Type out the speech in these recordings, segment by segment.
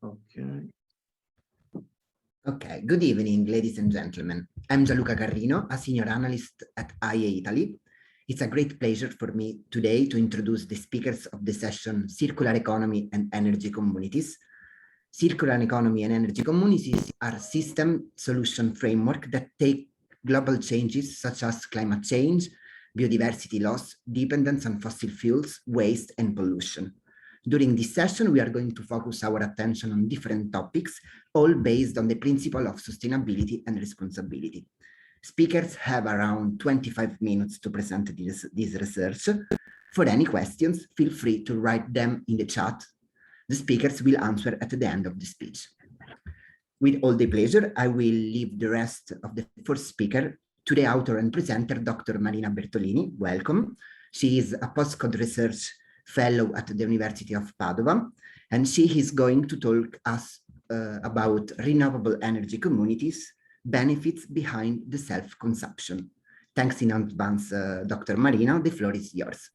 Okay. Okay, good evening, ladies and gentlemen. I'm Gianluca Carrino, a senior analyst at AIEE Italy. It's a great pleasure for me today to introduce the speakers of the session Circular Economy and Energy Communities. Circular economy and energy communities are system solution framework that take global changes such as climate change, biodiversity loss, dependence on fossil fuels, waste, and pollution. During this session, we are going to focus our attention on different topics, all based on the principle of sustainability and responsibility. Speakers have around 25 minutes to present this research. For any questions, feel free to write them in the chat. The speakers will answer at the end of the speech. With all the pleasure, I will leave the rest of the first speaker to the author and presenter, Dr. Marina Bertolini. Welcome. She is a postgrad research fellow at the University of Padova, and she is going to talk us about renewable energy communities, benefits behind the self-consumption. Thanks in advance, Dr. Marina. The floor is yours.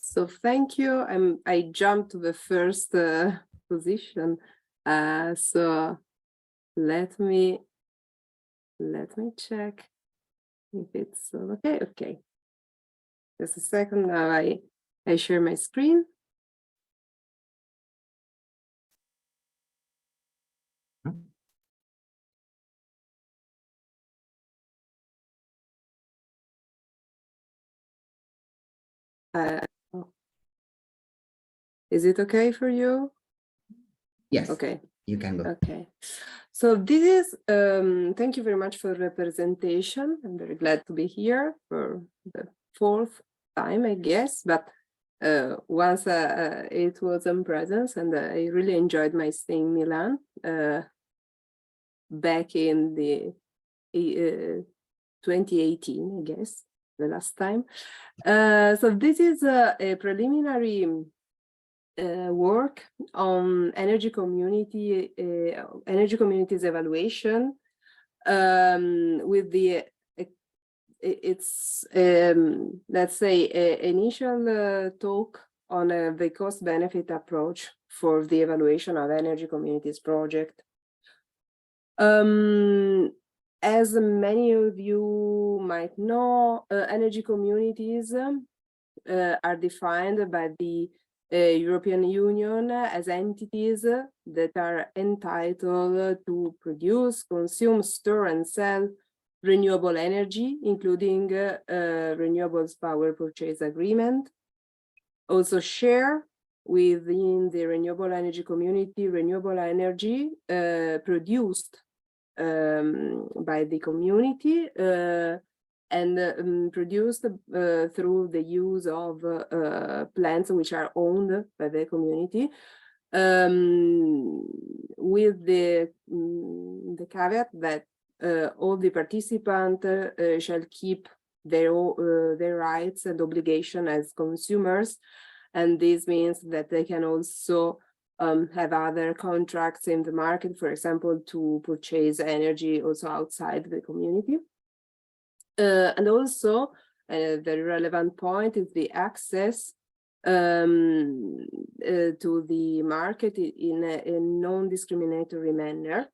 So thank you. I jumped to the first position. So let me check if it's okay. Okay. Just a second. Now I share my screen. Is it okay for you? Yes. Okay. You can go. Okay. So this is, thank you very much for the presentation. I'm very glad to be here for the fourth time, I guess, but once it was in presence, and I really enjoyed my stay in Milan back in the 2018, I guess, the last time. So this is a preliminary work on energy communities evaluation with the let's say initial talk on the cost benefit approach for the evaluation of energy communities project. As many of you might know, energy communities are defined by the European Union as entities that are entitled to produce, consume, store, and sell renewable energy, including renewables power purchase agreement. Also share within the renewable energy community renewable energy produced by the community and produced through the use of plants which are owned by the community, with the caveat that all the participants shall keep their rights and obligation as consumers, and this means that they can also have other contracts in the market, for example, to purchase energy also outside the community. And also, a very relevant point is the access to the market in a non-discriminatory manner.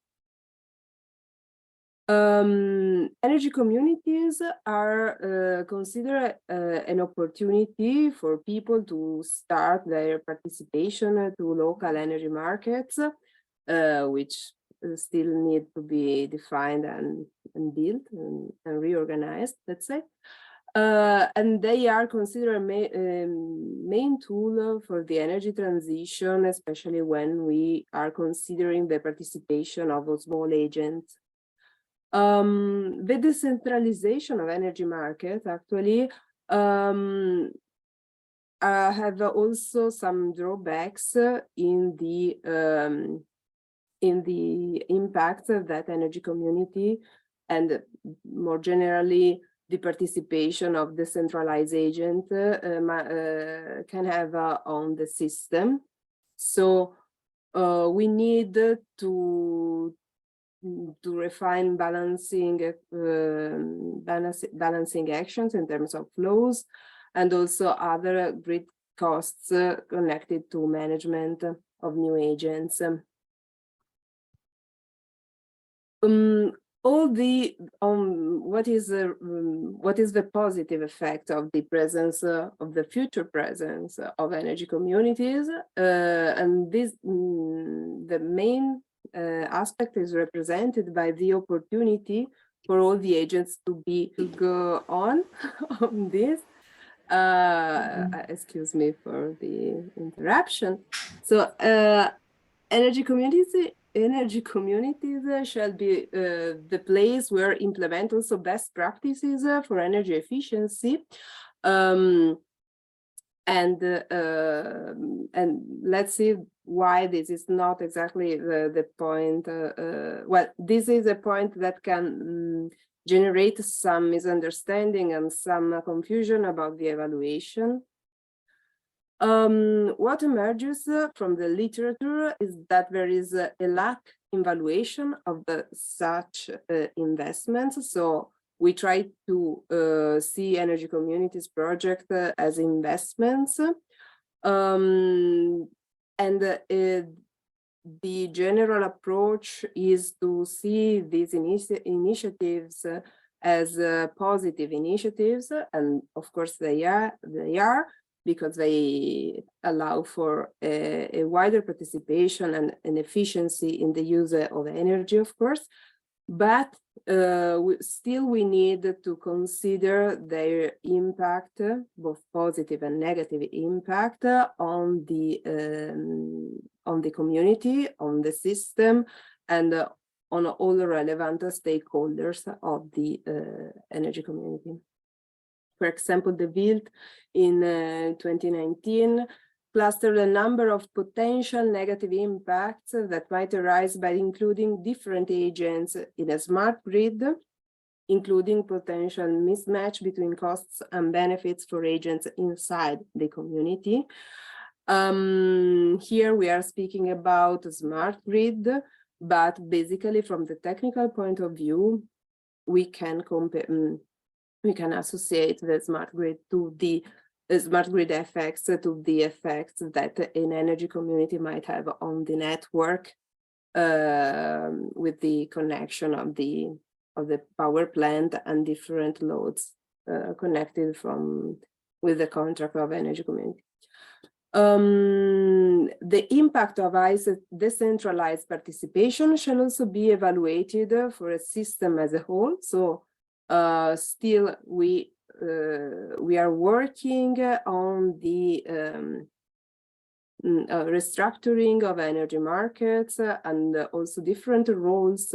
Energy communities are considered an opportunity for people to start their participation to local energy markets, which still need to be defined and built and reorganized, let's say. And they are considered a main tool for the energy transition, especially when we are considering the participation of small agents. The decentralization of energy markets actually have also some drawbacks in the impact of that energy community, and more generally the participation of decentralized agent can have on the system. So we need to refine balancing actions in terms of flows, and also other grid costs connected to management of new agents. What is the positive effect of the presence of the future presence of energy communities, and this the main aspect is represented by the opportunity for all the agents to go on this. Excuse me for the interruption. So energy communities shall be the place where implement also best practices for energy efficiency, and let's see why this is not exactly the point. Well, this is a point that can generate some misunderstanding and some confusion about the evaluation. What emerges from the literature is that there is a lack in valuation of such investments. So we try to see energy communities project as investments, and the general approach is to see these initiatives as positive initiatives, and of course they are, because they allow for a wider participation and an efficiency in the use of energy, of course. But we need to consider their impact, both positive and negative impact, on the community, on the system, and on all the relevant stakeholders of the energy community. For example, the WILT in 2019 clustered a number of potential negative impacts that might arise by including different agents in a smart grid, including potential mismatch between costs and benefits for agents inside the community. Here we are speaking about a smart grid, but basically from the technical point of view, we can associate the smart grid to the smart grid effects to the effects that an energy community might have on the network with the connection of the power plant and different loads connected with the contract of energy community. The impact of decentralized participation shall also be evaluated for a system as a whole. So still we are working on the restructuring of energy markets and also different roles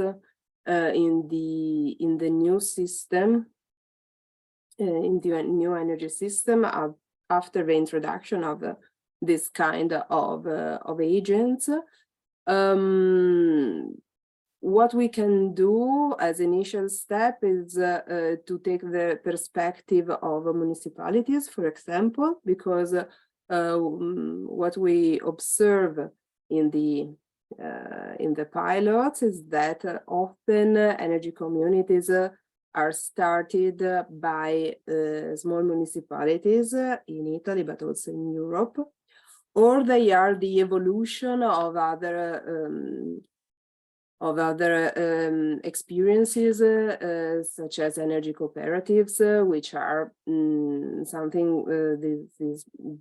in the new system, in the new energy system after the introduction of this kind of agents. What we can do as initial step is to take the perspective of municipalities, for example, because what we observe in the pilots is that often energy communities are started by small municipalities in Italy, but also in Europe, or they are the evolution of other experiences, such as energy cooperatives, which are something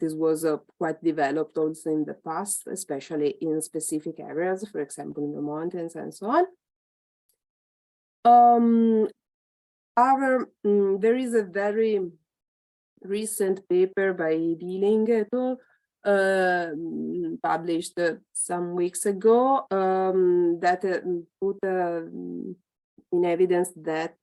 this was quite developed also in the past, especially in specific areas, for example, in the mountains and so on. There is a very recent paper by Billing et al. Published some weeks ago that put in evidence that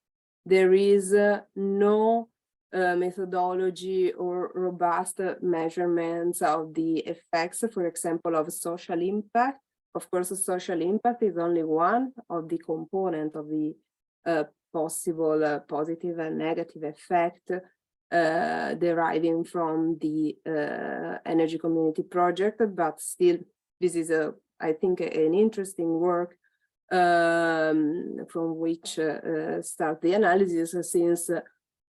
there is no methodology or robust measurements of the effects, for example, of social impact. Of course, social impact is only one of the components of the possible positive and negative effect deriving from the energy community project, but still this is I think an interesting work from which start the analysis, since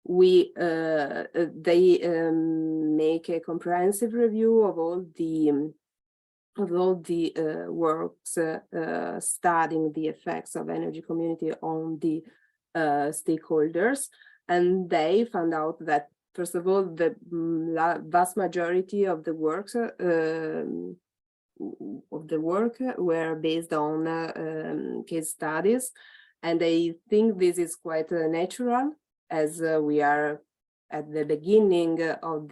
they make a comprehensive review of all the works studying the effects of energy community on the stakeholders, and they found out that, first of all, the vast majority of the works were based on case studies, and I think this is quite natural, as we are at the beginning of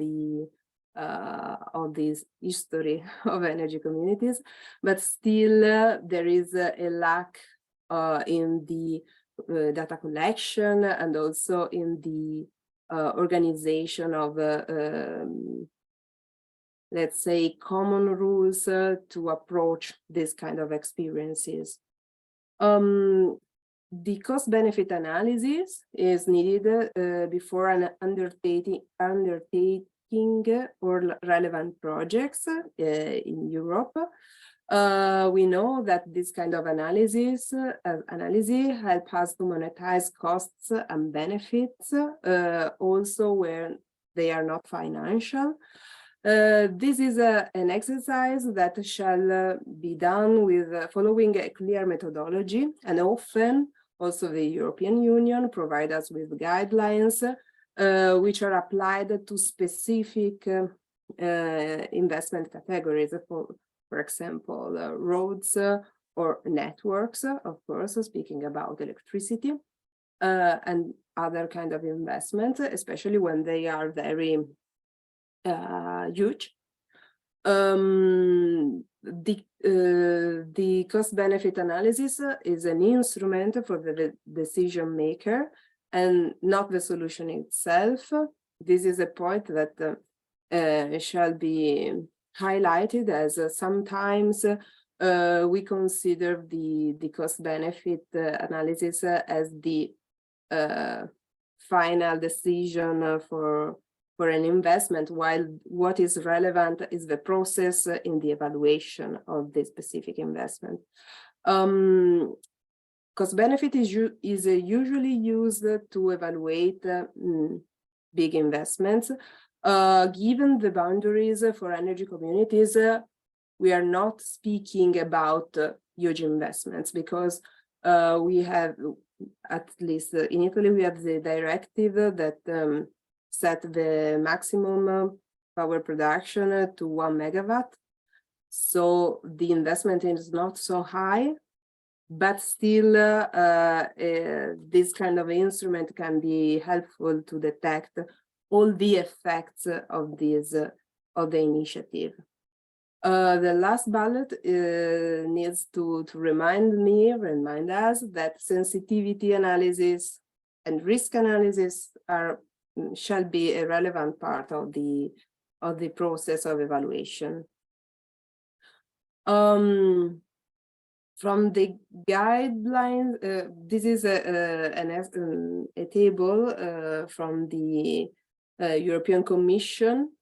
this history of energy communities, but still there is a lack in the data collection and also in the organization of let's say common rules to approach this kind of experiences. The cost-benefit analysis is needed before an undertaking or relevant projects in Europe. We know that this kind of analysis help us to monetize costs and benefits, also where they are not financial. This is an exercise that shall be done with following a clear methodology, and often also the European Union provide us with guidelines which are applied to specific investment categories, for example, roads or networks, of course, speaking about electricity, and other kind of investments, especially when they are very huge. The cost-benefit analysis is an instrument for the decision maker and not the solution itself. This is a point that shall be highlighted, as sometimes we consider the cost-benefit analysis as the final decision for an investment, while what is relevant is the process in the evaluation of the specific investment. Cost-benefit is usually used to evaluate big investments. Given the boundaries for energy communities, we are not speaking about huge investments, because we have, at least in Italy, we have the directive that set the maximum power production to 1 megawatt. So the investment is not so high, but still this kind of instrument can be helpful to detect all the effects of the initiative. The last bullet needs to remind us that sensitivity analysis and risk analysis shall be a relevant part of the process of evaluation. From the guidelines, this is a table from the European Commission.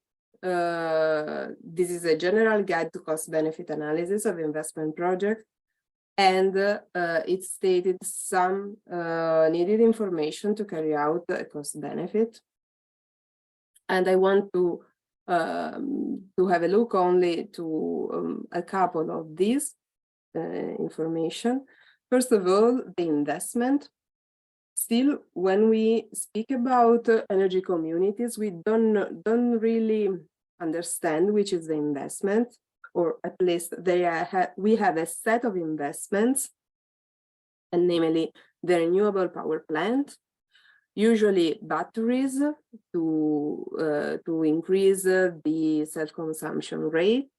This is a general guide to cost-benefit analysis of investment projects, and it stated some needed information to carry out a cost-benefit. And I want to have a look only to a couple of these information. First of all, the investment. Still, when we speak about energy communities, we don't really understand which is the investment, or at least we have a set of investments, and namely the renewable power plant, usually batteries to increase the self-consumption rate,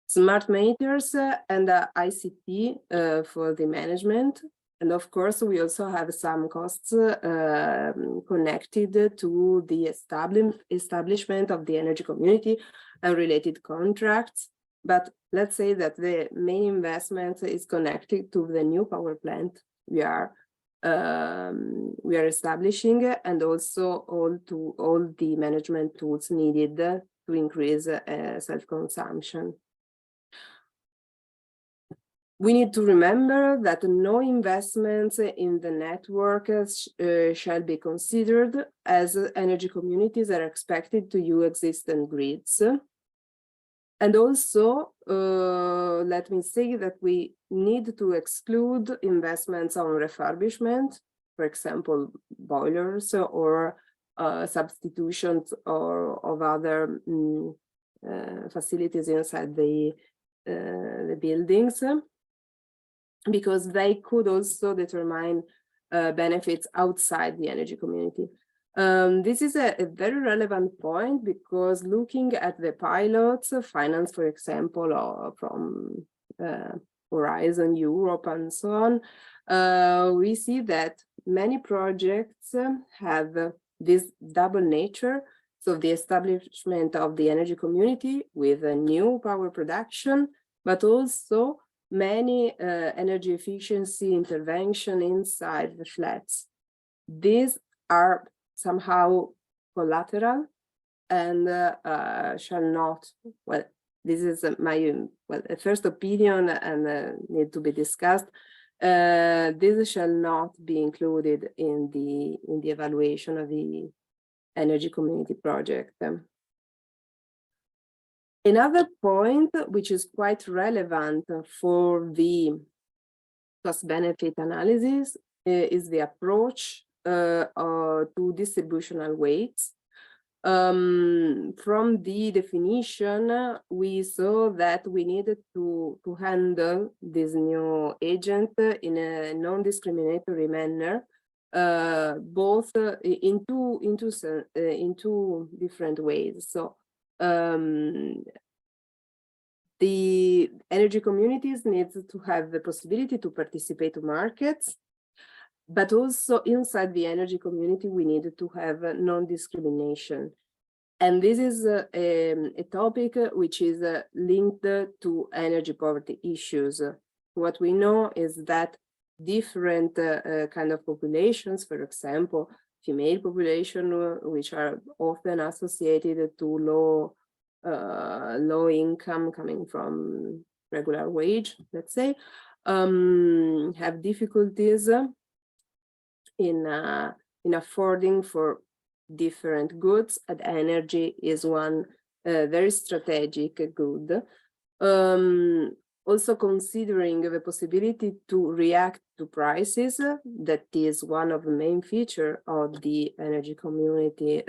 smart meters, and ICT for the management. And of course, we also have some costs connected to the establishment of the energy community and related contracts. But let's say that the main investment is connected to the new power plant we are establishing, and also all the management tools needed to increase self-consumption. We need to remember that no investments in the network shall be considered, as energy communities are expected to use existing grids. And also, let me say that we need to exclude investments on refurbishment, for example, boilers or substitutions or of other facilities inside the buildings, because they could also determine benefits outside the energy community. This is a very relevant point, because looking at the pilots financed, for example, or from Horizon Europe and so on, we see that many projects have this double nature. So the establishment of the energy community with a new power production, but also many energy efficiency intervention inside the flats. These are somehow collateral and shall not, well, this is my first opinion and need to be discussed. This shall not be included in the evaluation of the energy community project. Another point which is quite relevant for the cost-benefit analysis is the approach to distributional weights. From the definition, we saw that we needed to handle this new agent in a non-discriminatory manner, both in two different ways. So the energy communities need to have the possibility to participate to markets, but also inside the energy community, we need to have non-discrimination. And this is a topic which is linked to energy poverty issues. What we know is that different kind of populations, for example, female population, which are often associated to low income coming from regular wage, let's say, have difficulties in affording for different goods, and energy is one very strategic good. Also considering the possibility to react to prices, that is one of the main features of the energy community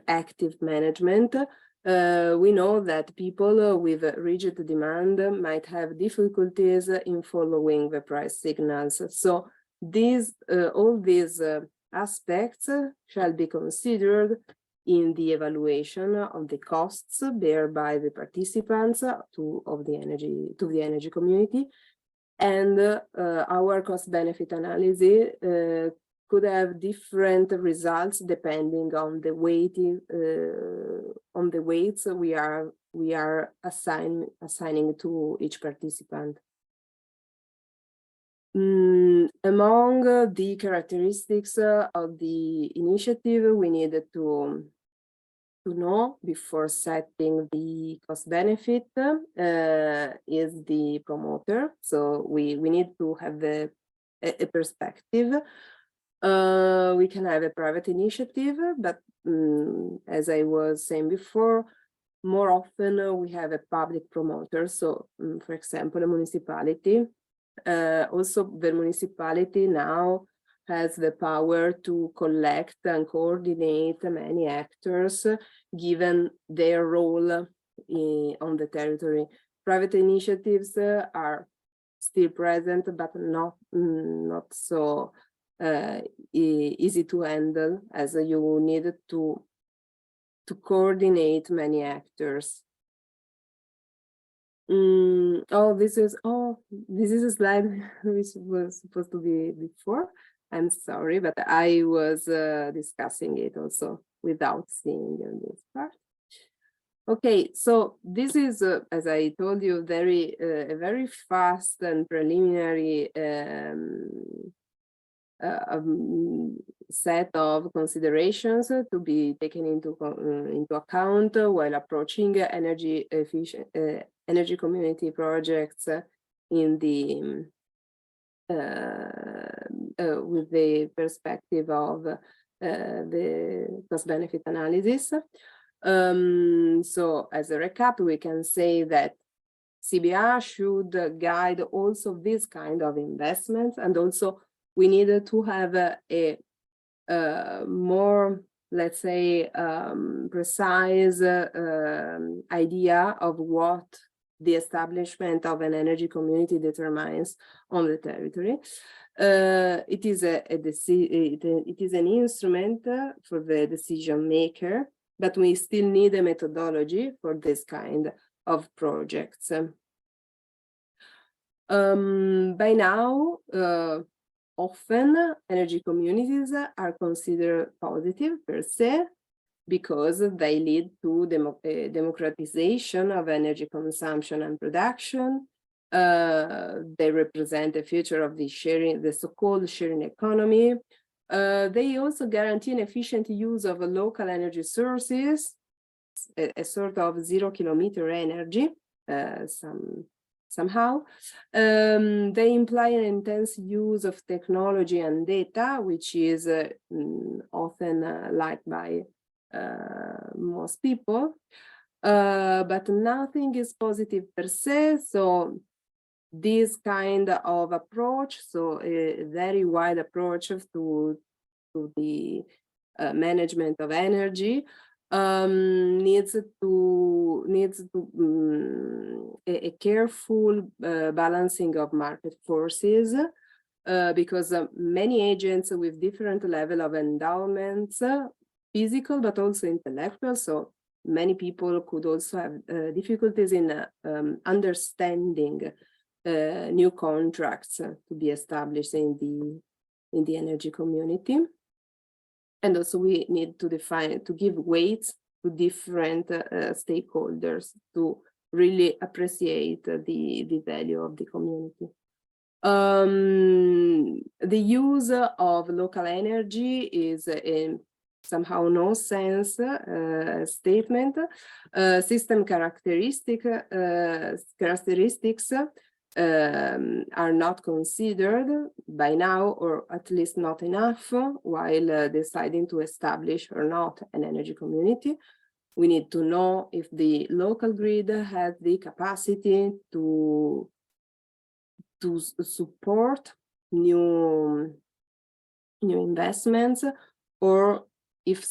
active management. We know that people with rigid demand might have difficulties in following the price signals. So all these aspects shall be considered in the evaluation of the costs bear by the participants to the energy community, and our cost-benefit analysis could have different results depending on the weights we are assigning to each participant. Among the characteristics of the initiative, we needed to know before setting the cost benefit is the promoter. So we need to have a perspective. We can have a private initiative, but as I was saying before, more often we have a public promoter. So for example, a municipality. Also, the municipality now has the power to collect and coordinate many actors, given their role on the territory. Private initiatives are still present, but not so easy to handle, as you need to coordinate many actors. This is a slide which was supposed to be before. I'm sorry, but I was discussing it also without seeing this part. Okay, so this is, as I told you, a very fast and preliminary set of considerations to be taken into account while approaching energy community projects in the with the perspective of the cost-benefit analysis. So as a recap, we can say that CBR should guide also this kind of investments, and also we needed to have a more, let's say, precise idea of what the establishment of an energy community determines on the territory. It is an instrument for the decision maker, but we still need a methodology for this kind of projects. By now, often energy communities are considered positive per se, because they lead to democratization of energy consumption and production. They represent the future of the sharing, the so-called sharing economy. They also guarantee an efficient use of local energy sources, a sort of zero-kilometer energy, somehow. They imply an intense use of technology and data, which is often liked by most people, but nothing is positive per se. So this kind of approach, so a very wide approach to the management of energy, needs a careful balancing of market forces, because many agents with different level of endowments, physical but also intellectual, so many people could also have difficulties in understanding new contracts to be established in the energy community. And also we need to give weights to different stakeholders to really appreciate the value of the community. The use of local energy is a somehow no sense statement. System characteristics are not considered by now, or at least not enough, while deciding to establish or not an energy community. We need to know if the local grid has the capacity to support new investments, or if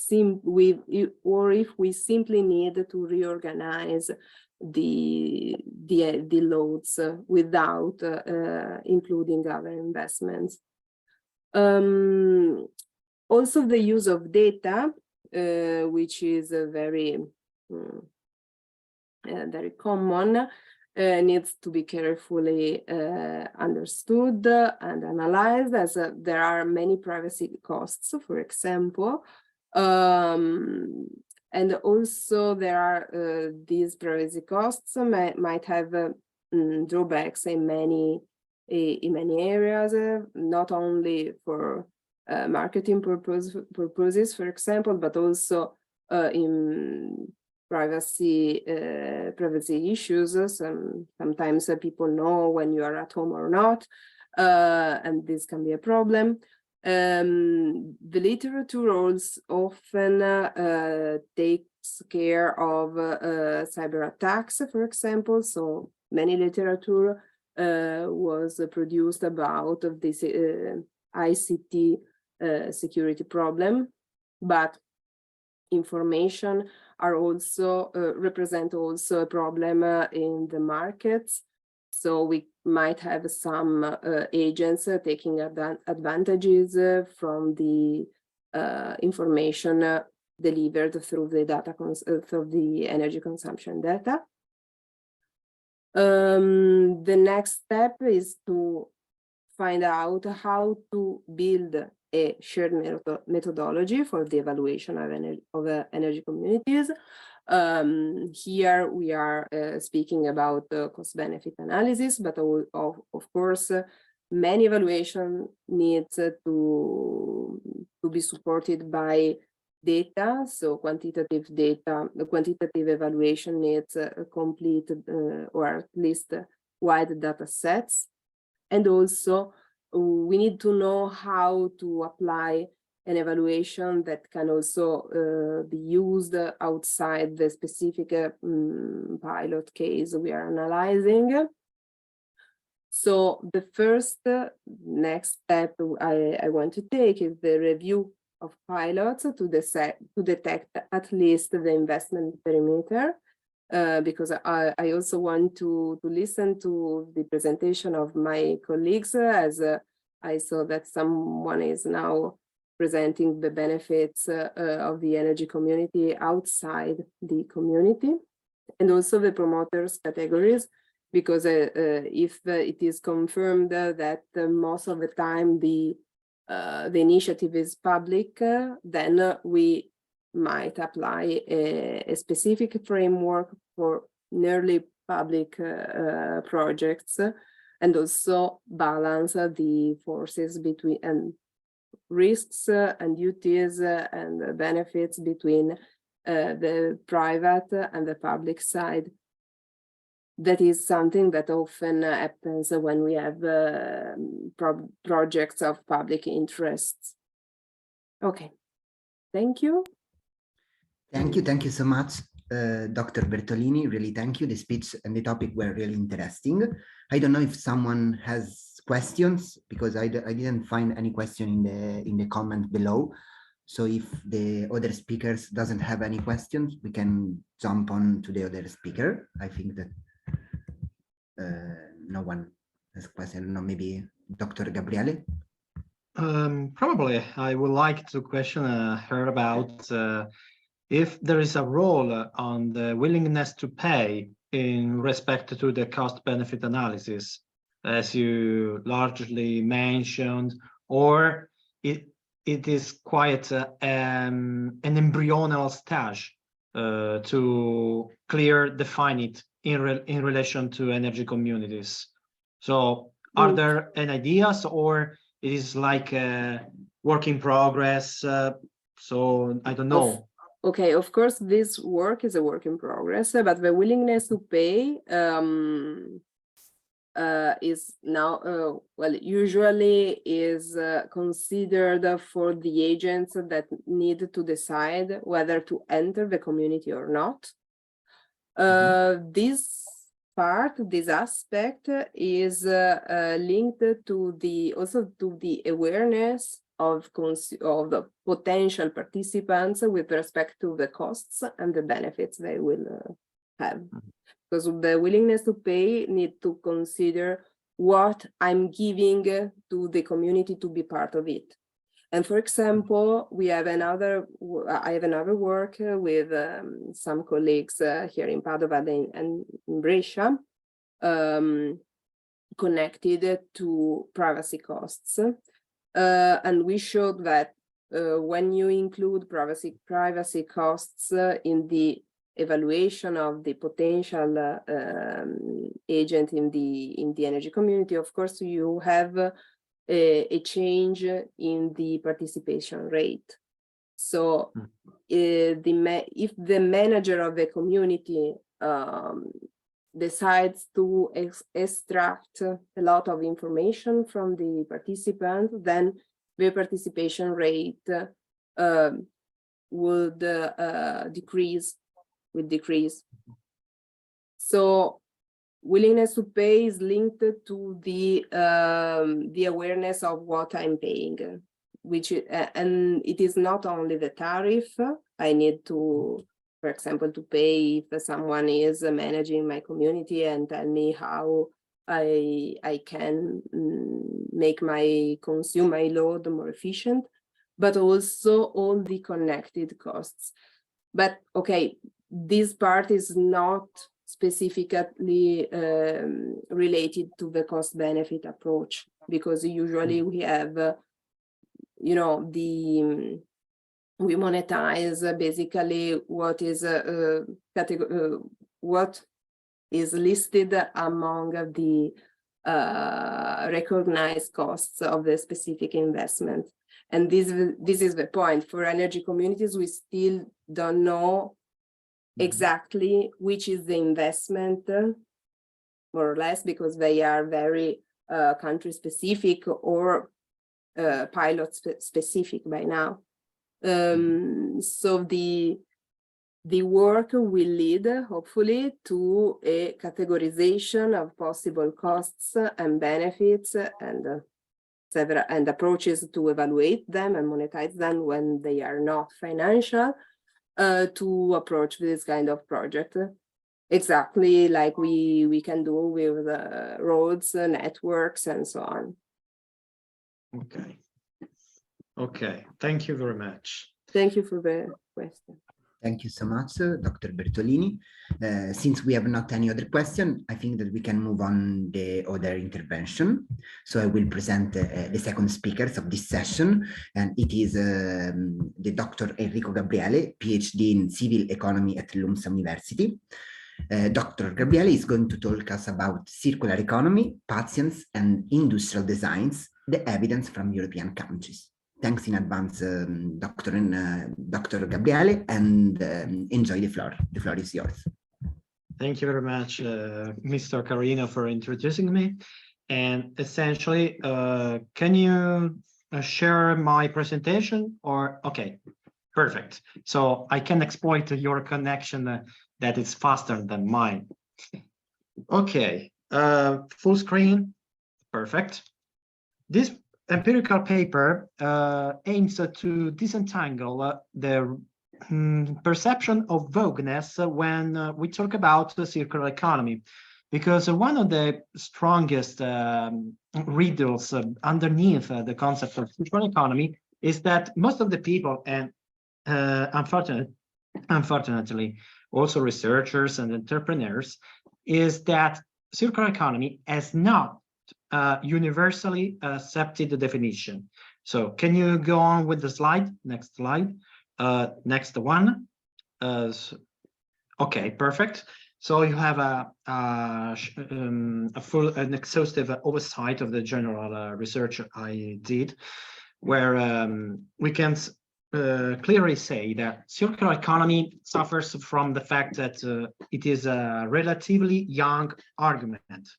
we simply need to reorganize the loads without including other investments. Also the use of data, which is very common, needs to be carefully understood and analyzed, as there are many privacy costs, for example. And also there are these privacy costs might have drawbacks in many areas, not only for marketing purposes, for example, but also in privacy issues. Sometimes people know when you are at home or not, and this can be a problem. The literature also often takes care of cyber attacks, for example. So many literature was produced about this ICT security problem, but information are also represent also a problem in the markets. So we might have some agents taking advantages from the information delivered through the data through the energy consumption data. The next step is to find out how to build a shared methodology for the evaluation of energy communities. Here we are speaking about cost-benefit analysis, but of course, many evaluation needs to be supported by data. So quantitative data, the quantitative evaluation needs a complete or at least wide data sets. And also we need to know how to apply an evaluation that can also be used outside the specific pilot case we are analyzing. So the first next step I want to take is the review of pilots to detect at least the investment perimeter, because I also want to listen to the presentation of my colleagues, as I saw that someone is now presenting the benefits of the energy community outside the community, and also the promoters categories, because if it is confirmed that most of the time the initiative is public, then we might apply a specific framework for nearly public projects, and also balance the forces between risks and duties and benefits between the private and the public side. That is something that often happens when we have projects of public interest. Okay, thank you. Thank you so much, Dr. Bertolini. Really, thank you. The speech and the topic were really interesting. I don't know if someone has questions, because I didn't find any question in the comment below. So if the other speakers doesn't have any questions, we can jump on to the other speaker. I think that no one has a question. I don't know, maybe Dr. Gabriele? Probably. I would like to question her about if there is a role on the willingness to pay in respect to the cost-benefit analysis, as you largely mentioned, or it is quite an embryonal stage to define it in relation to energy communities. So are there any ideas, or it is like a work in progress? So I don't know. Okay, of course, this work is a work in progress, but the willingness to pay is now, well, usually is considered for the agents that need to decide whether to enter the community or not. This aspect is linked to also to the awareness of the potential participants with respect to the costs and the benefits they will have. Because the willingness to pay need to consider what I'm giving to the community to be part of it. And for example, I have another work with some colleagues here in Padova and in Brescia, connected to privacy costs. And we showed that when you include privacy costs in the evaluation of the potential agent in the energy community, of course, you have a change in the participation rate. So if the manager of the community decides to extract a lot of information from the participant, then the participation rate would decrease. So willingness to pay is linked to the awareness of what I'm paying, and it is not only the tariff. I need to, for example, to pay if someone is managing my community and tell me how I can consume my load more efficient, but also all the connected costs. But okay, this part is not specifically related to the cost-benefit approach, because usually we have, we monetize basically what is listed among the recognized costs of the specific investment. And this is the point. For energy communities, we still don't know exactly which is the investment more or less, because they are very country specific or pilot specific by now. So the work will lead, hopefully, to a categorization of possible costs and benefits and several approaches to evaluate them and monetize them when they are not financial, to approach this kind of project. Exactly like we can do with roads, networks, and so on. Okay. Okay, thank you very much. Thank you for the question. Thank you so much, Dr. Bertolini. Since we have not any other question, I think that we can move on the other intervention. So I will present the second speakers of this session, and it is the Dr. Enrico Gabriele, PhD in Civil Economy at LUMSA University. Dr. Gabriele is going to talk us about circular economy, patients, and industrial designs, the evidence from European countries. Thanks in advance, Dr. Gabriele, and enjoy the floor. The floor is yours. Thank you very much, Mr. Carrino, for introducing me. And essentially, can you share my presentation? Or okay, perfect. So I can exploit your connection that is faster than mine. Okay, full screen, perfect. This empirical paper aims to disentangle the perception of vagueness when we talk about the circular economy, because one of the strongest riddles underneath the concept of circular economy is that most of the people, and unfortunately also researchers and entrepreneurs, is that circular economy has not universally accepted definition. So can you go on with the slide? Next slide. Next one. Okay, perfect. So you have an exhaustive oversight of the general research I did, where we can clearly say that circular economy suffers from the fact that it is a relatively young argument.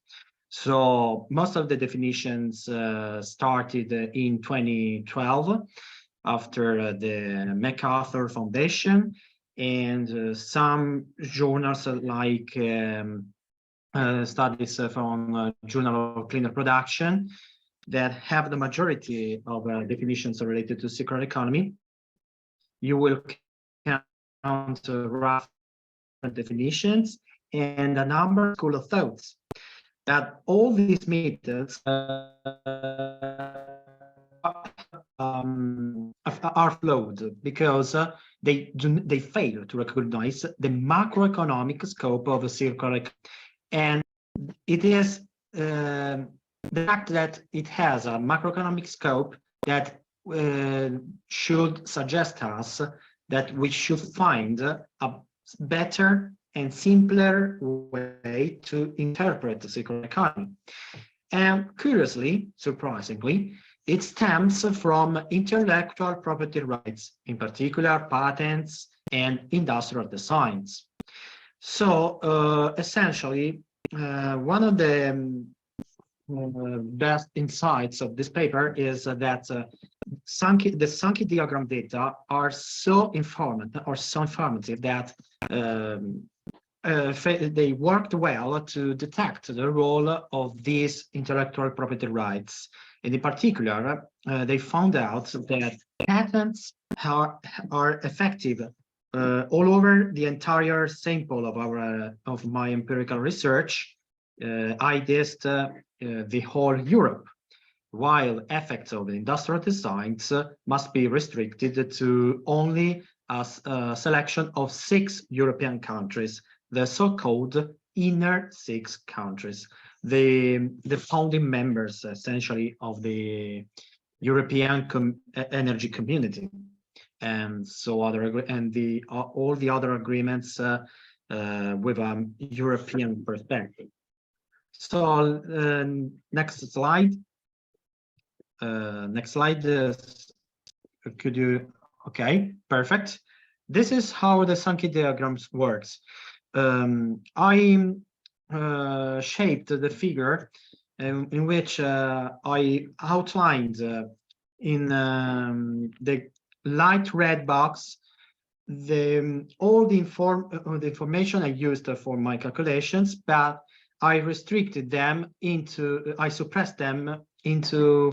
So most of the definitions started in 2012 after the MacArthur Foundation, and some journals like studies from Journal of Cleaner Production that have the majority of definitions related to circular economy. You will count rough definitions and a number of school of thoughts. That all these methods are flawed because they fail to recognize the macroeconomic scope of a circular economy. And it is the fact that it has a macroeconomic scope that should suggest us that we should find a better and simpler way to interpret the circular economy. And curiously, surprisingly, it stems from intellectual property rights, in particular patents and industrial designs. So essentially, one of the best insights of this paper is that the Sankey diagram data are so informative that they worked well to detect the role of these intellectual property rights. And in particular, they found out that patents are effective all over the entire sample of my empirical research. I did the whole Europe, while effects of industrial designs must be restricted to only a selection of 6 European countries, the so-called inner 6 countries, the founding members essentially of the European energy community, and so all the other agreements with a European perspective. So next slide. Next slide. Could you? Okay, perfect. This is how the Sankey diagrams works. I shaped the figure in which I outlined in the light red box all the information I used for my calculations, but I restricted them I suppressed them into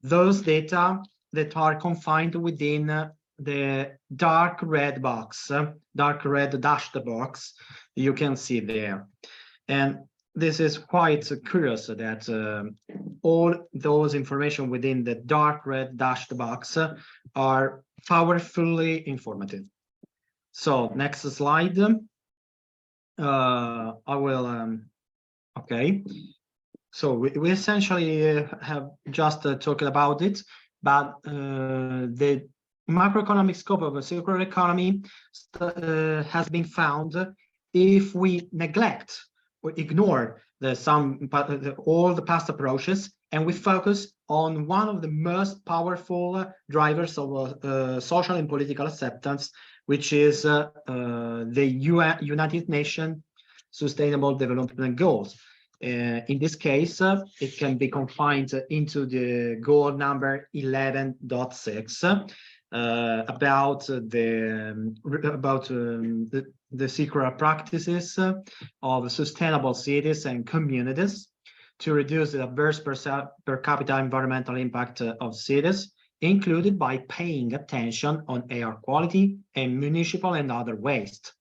those data that are confined within the dark red box, dark red dashed box you can see there. And this is quite curious that all those information within the dark red dashed box are powerfully informative. So next slide. I will, okay. So we essentially have just talked about it, but the macroeconomic scope of a circular economy has been found if we neglect or ignore all the past approaches, and we focus on one of the most powerful drivers of social and political acceptance, which is the United Nations Sustainable Development Goals. In this case, it can be confined into the goal number 11.6 about the circular practices of sustainable cities and communities to reduce the adverse per capita environmental impact of cities, included by paying attention on air quality and municipal and other waste.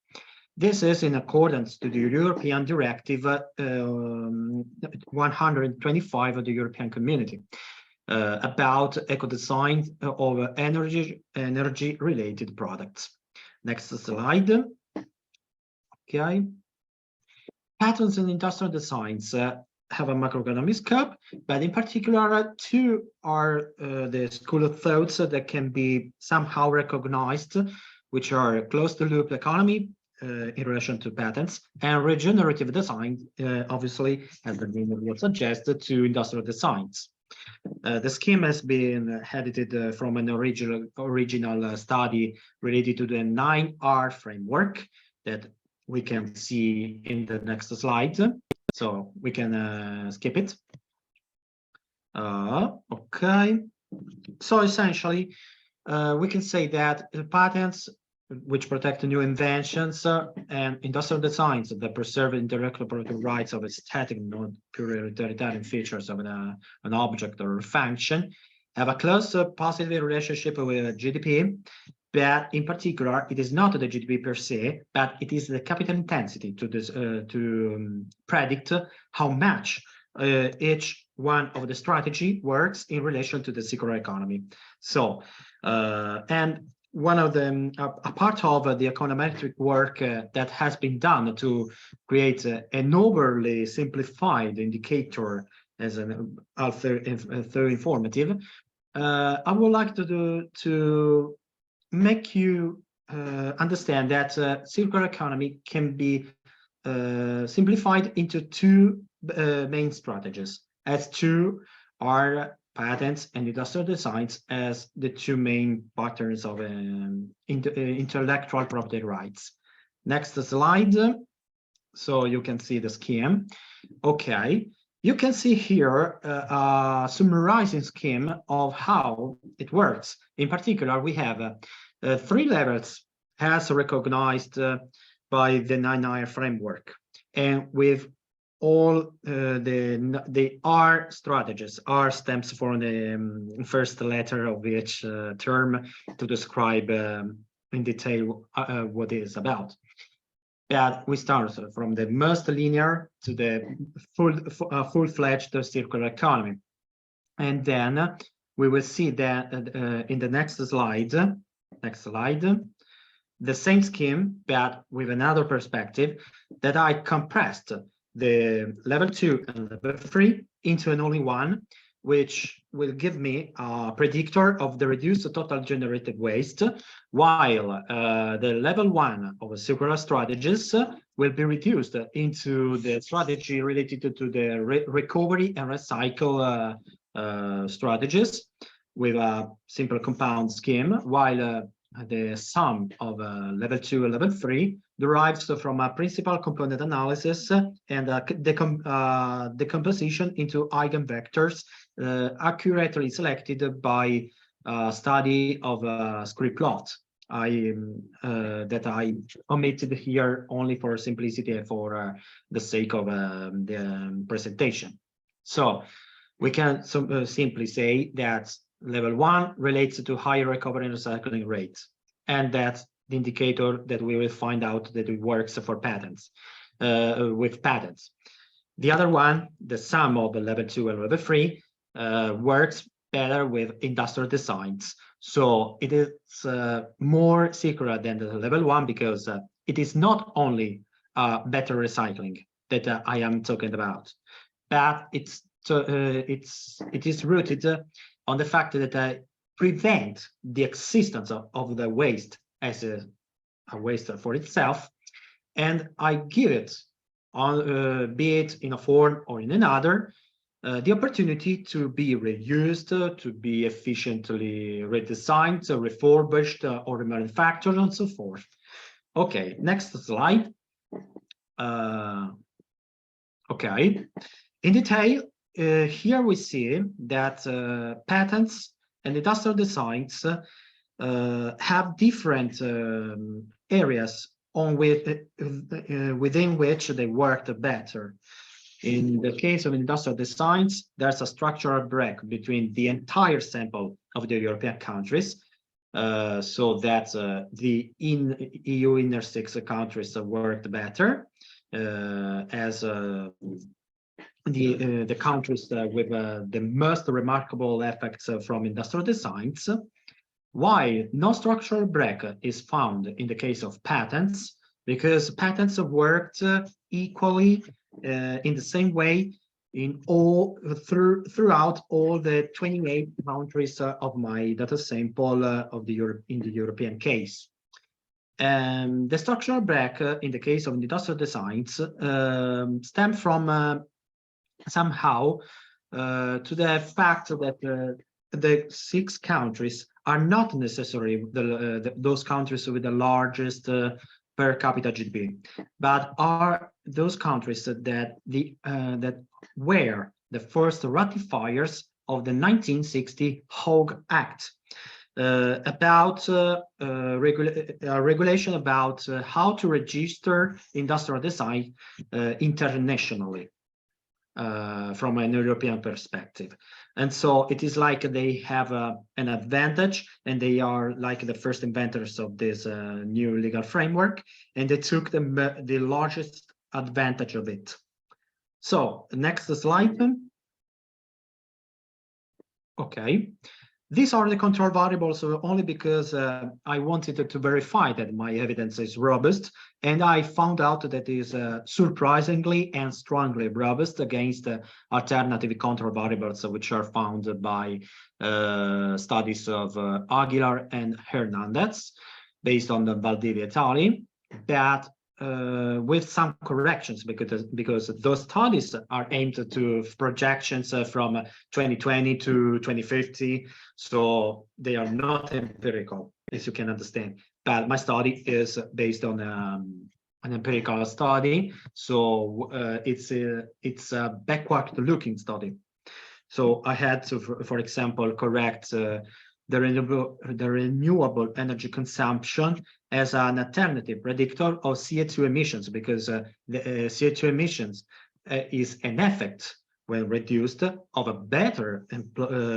This is in accordance to the European Directive 125 of the European Community about eco-design of energy-related products. Next slide. Okay. Patterns in industrial designs have a macroeconomic scope, but in particular, two are the school of thoughts that can be somehow recognized, which are closed-loop economy in relation to patents, and regenerative design, obviously, as the name would suggest, to industrial designs. The scheme has been edited from an original study related to the 9R framework that we can see in the next slide. So we can skip it. Okay. So essentially, we can say that the patents which protect new inventions and industrial designs that preserve intellectual property rights of aesthetic, not purely utilitarian features of an object or function, have a close positive relationship with GDP, but in particular, it is not the GDP per se, but it is the capital intensity to predict how much each one of the strategy works in relation to the circular economy. So, and one of them, a part of the econometric work that has been done to create an overly simplified indicator as an informative, I would like to make you understand that circular economy can be simplified into two main strategies, as two are patents and industrial designs as the two main patterns of intellectual property rights. Next slide. So you can see the scheme. Okay, you can see here a summarizing scheme of how it works. In particular, we have 3 levels as recognized by the 9R framework, and with all the R strategies. R stems from the first letter of each term to describe in detail what it is about. But we start from the most linear to the full-fledged circular economy. And then we will see that in the next slide, the same scheme, but with another perspective, that I compressed the level 2 and level 3 into an only one, which will give me a predictor of the reduced total generated waste, while the level 1 of circular strategies will be reduced into the strategy related to the recovery and recycle strategies with a simple compound scheme, while the sum of level 2 and level 3 derives from a principal component analysis and decomposition into eigenvectors accurately selected by study of a script plot. That I omitted here only for simplicity and for the sake of the presentation. So we can simply say that level 1 relates to higher recovery and recycling rates, and that's the indicator that we will find out that it works for patents, with patents. The other one, the sum of the level 2 and level 3, works better with industrial designs. So it is more secure than the level 1 because it is not only better recycling that I am talking about, but it is rooted on the fact that I prevent the existence of the waste as a waste for itself, and I give it on be it in a form or in another, the opportunity to be reused, to be efficiently redesigned, so refurbished, or remanufactured, and so forth. Okay, next slide. Okay, in detail, here we see that patents and industrial designs have different areas within which they worked better. In the case of industrial designs, there's a structural break between the entire sample of the European countries, so that the EU inner 6 countries worked better, as the countries with the most remarkable effects from industrial designs, while no structural break is found in the case of patents, because patents worked equally in the same way in all throughout all the 28 countries of my data sample of in the European case. And the structural break in the case of industrial designs stem from somehow to the fact that the 6 countries are not necessarily those countries with the largest per capita GDP, but are those countries that were the first ratifiers of the 1960 Hague Act, about regulation about how to register industrial design internationally from an European perspective. And so it is like they have an advantage, and they are like the first inventors of this new legal framework, and they took the largest advantage of it. So next slide. Okay. These are the control variables only because I wanted to verify that my evidence is robust, and I found out that it is surprisingly and strongly robust against alternative control variables which are found by studies of Aguilar and Hernandez based on the Valdivia, Italy, that with some corrections, because those studies are aimed to projections from 2020 to 2050, so they are not empirical, as you can understand. But my study is based on an empirical study, so it's a backward-looking study. So I had to, for example, correct the renewable energy consumption as an alternative predictor of CO2 emissions, because the CO2 emissions is an effect, when reduced, of a better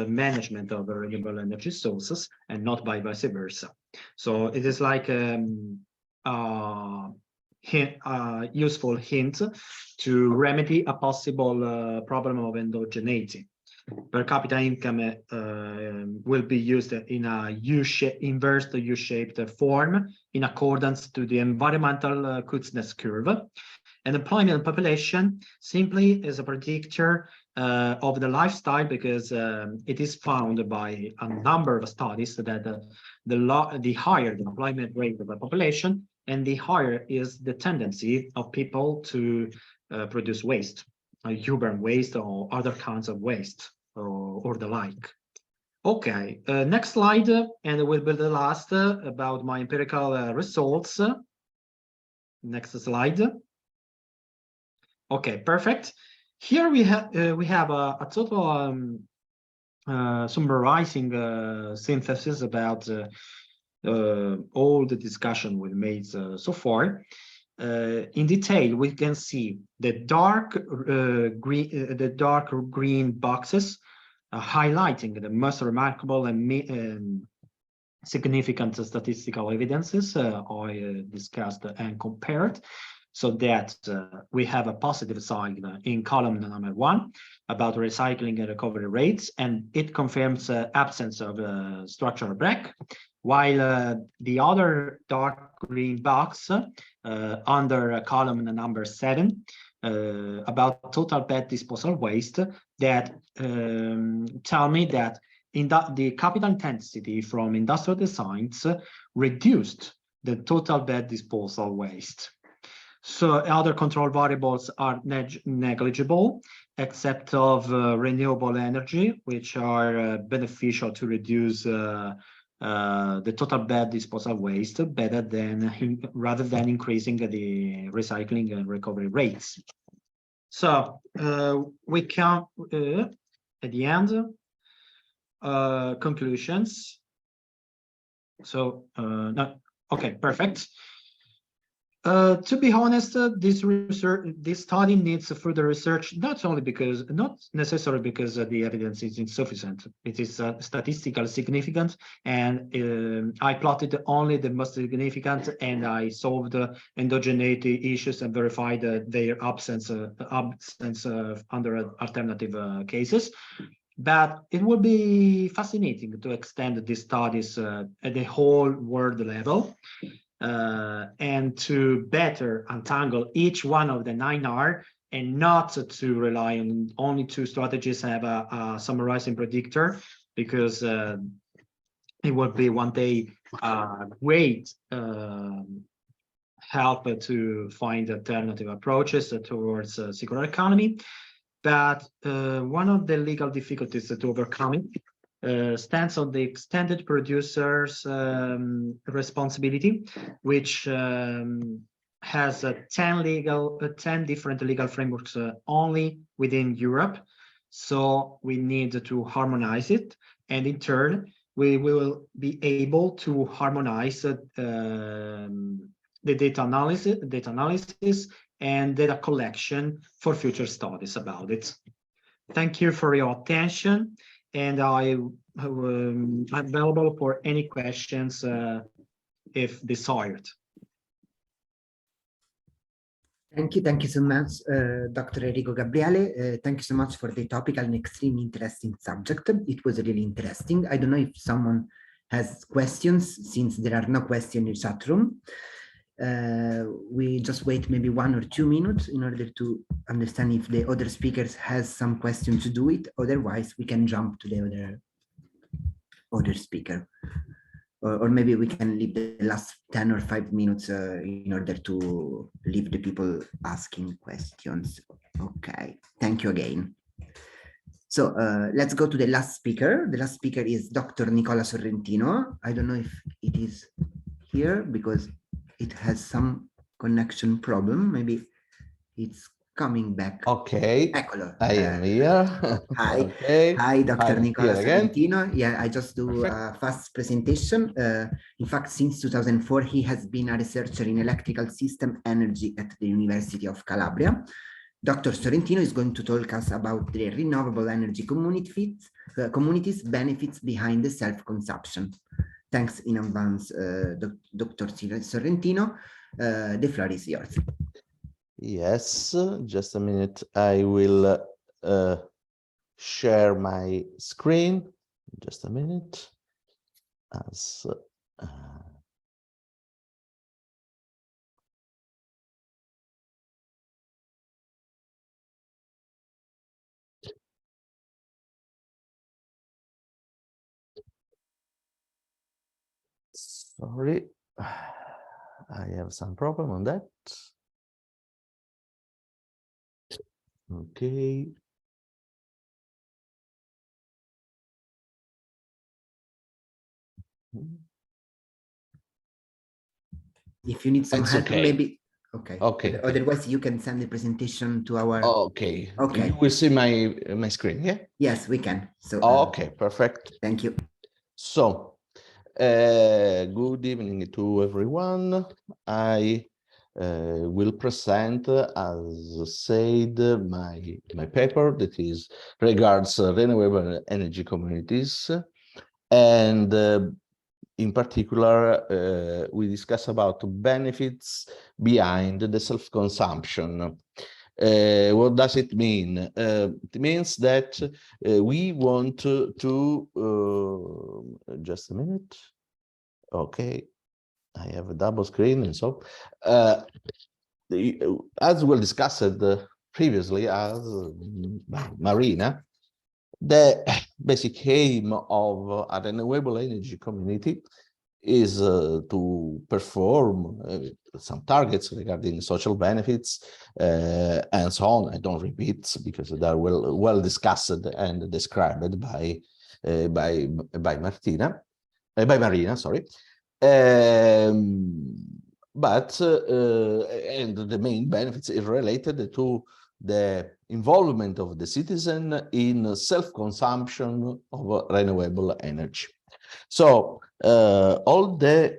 management of the renewable energy sources, and not by vice versa. So it is like a useful hint to remedy a possible problem of endogeneity. Per capita income will be used in a inverse U-shaped form in accordance to the environmental Kuznets curve. And employment population simply is a predictor of the lifestyle, because it is found by a number of studies that the higher the employment rate of the population, and the higher is the tendency of people to produce waste, urban waste or other kinds of waste, or the like. Okay, next slide, and it will be the last about my empirical results. Next slide. Okay, perfect. Here we have a total summarizing synthesis about all the discussion we made so far. In detail, we can see the dark green boxes highlighting the most remarkable and significant statistical evidences I discussed and compared, so that we have a positive side in column number 1 about recycling and recovery rates, and it confirms absence of structural break, while the other dark green box under column number 7 about total bed disposal waste that tell me that the capital intensity from industrial designs reduced the total bed disposal waste. So other control variables are negligible, except of renewable energy, which are beneficial to reduce the total bed disposal waste rather than increasing the recycling and recovery rates. So we can, at the end, conclusions. So no, okay, perfect. To be honest, this study needs further research, not necessarily because the evidence is insufficient. It is statistically significant, and I plotted only the most significant, and I solved endogeneity issues and verified their absence under alternative cases. But it would be fascinating to extend these studies at the whole world level. And to better untangle each one of the 9R, and not to rely on only 2 strategies and have a summarizing predictor, because it would be one day great help to find alternative approaches towards circular economy. But one of the legal difficulties to overcome stands on the extended producer's responsibility, which has 10 different legal frameworks only within Europe. So we need to harmonize it, and in turn, we will be able to harmonize the data analysis and data collection for future studies about it. Thank you for your attention, and I'm available for any questions if desired. Thank you so much, Dr. Enrico Gabriele. Thank you so much for the topical and extremely interesting subject. It was really interesting. I don't know if someone has questions, since there are no questions in the chat room. We just wait maybe 1 or 2 minutes in order to understand if the other speakers has some questions to do it. Otherwise, we can jump to the other speaker, or maybe we can leave the last 10 or 5 minutes in order to leave the people asking questions. Okay, thank you again. So let's go to the last speaker. The last speaker is Dr. Nicola Sorrentino. I don't know if it is here because it has some connection problem. Maybe it's coming back. Okay, Eccolo. I am here. Hi, Okay. Hi, Dr. I'm Nicola here again. Sorrentino. Yeah, I just do Perfect. a fast presentation. In fact, since 2004, he has been a researcher in electrical system energy at the University of Calabria. Dr. Sorrentino is going to talk us about the renewable energy communities benefits behind the self-consumption. Thanks in advance, Dr. Sorrentino. The floor is yours. Yes, just a minute. I will share my screen. Just a minute. As sorry, I have some problem on that. Okay. If you need some help, okay. maybe. Okay. Okay. Otherwise, you can send the presentation to our. Okay. Okay. You will see my screen, yeah? Yes, we can. So. Okay, perfect. Thank you. So, good evening to everyone. I will present, as said, my paper that is regards renewable energy communities, and in particular, we discuss about benefits behind the self-consumption. What does it mean? It means that we want to just a minute. Okay, I have a double screen, and so as we discussed previously as by Marina, the basic aim of a renewable energy community is to perform some targets regarding social benefits and so on. I don't repeat because they are well discussed and described by Marina, sorry. But and the main benefits is related to the involvement of the citizen in self-consumption of renewable energy. So all the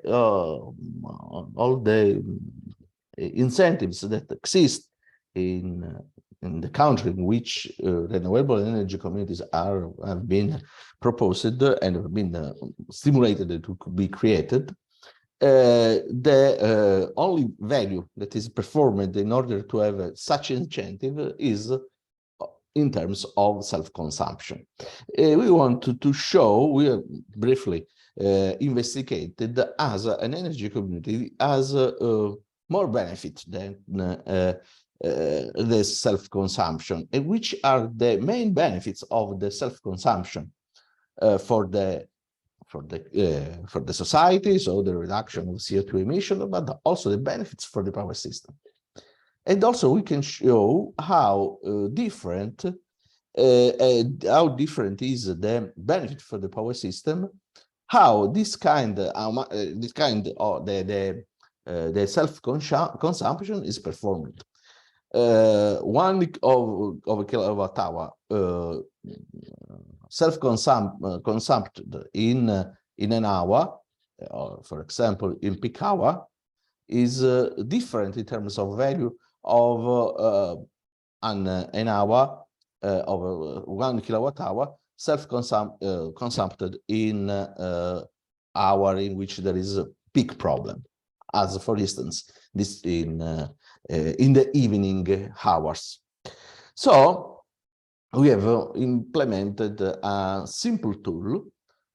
incentives that exist in the country in which renewable energy communities have been proposed and have been stimulated to be created, the only value that is performed in order to have such incentive is in terms of self-consumption. We want to show, we have briefly investigated as an energy community as more benefit than the self-consumption, and which are the main benefits of the self-consumption for the society, so the reduction of CO2 emission, but also the benefits for the power system. And also we can show how different is the benefit for the power system, how this kind of the self-consumption is performed. 1 of a kilowatt hour self-consumed in an hour, for example, in peak hour, is different in terms of value of an hour of 1 kilowatt hour self-consumed in hour in which there is a peak problem, as for instance this in the evening hours. So we have implemented a simple tool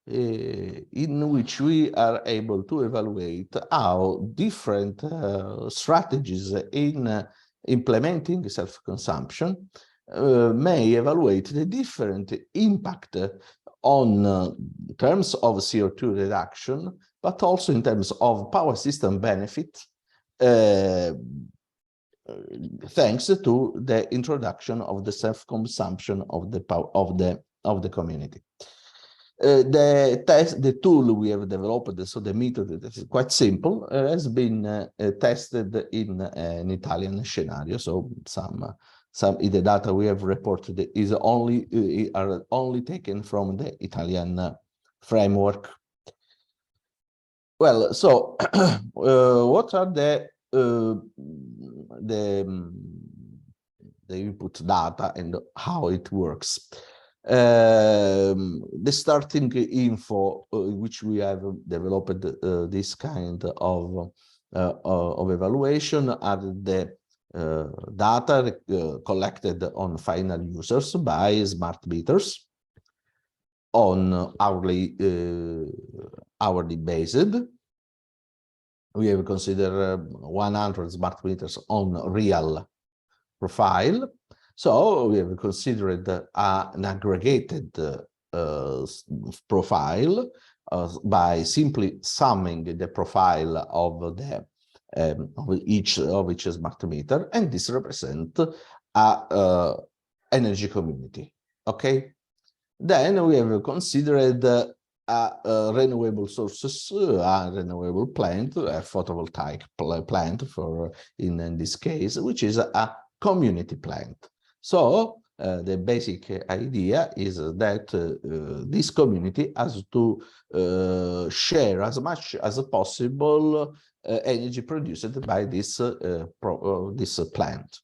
in which we are able to evaluate how different strategies in implementing self-consumption may evaluate the different impact on terms of CO2 reduction, but also in terms of power system benefit, thanks to the introduction of the self-consumption of the community. The tool we have developed, so the method is quite simple, has been tested in an Italian scenario. So some of the data we have reported are only taken from the Italian framework. Well, so what are the input data and how it works? The starting info, which we have developed this kind of evaluation, are the data collected on final users by smart meters on hourly based. We have considered 100 smart meters on real profile. So we have considered an aggregated profile by simply summing the profile of each smart meter, and this represents a energy community. Okay. Then we have considered renewable sources, a renewable plant, a photovoltaic plant for in this case, which is a community plant. So the basic idea is that this community has to share as much as possible energy produced by this plant.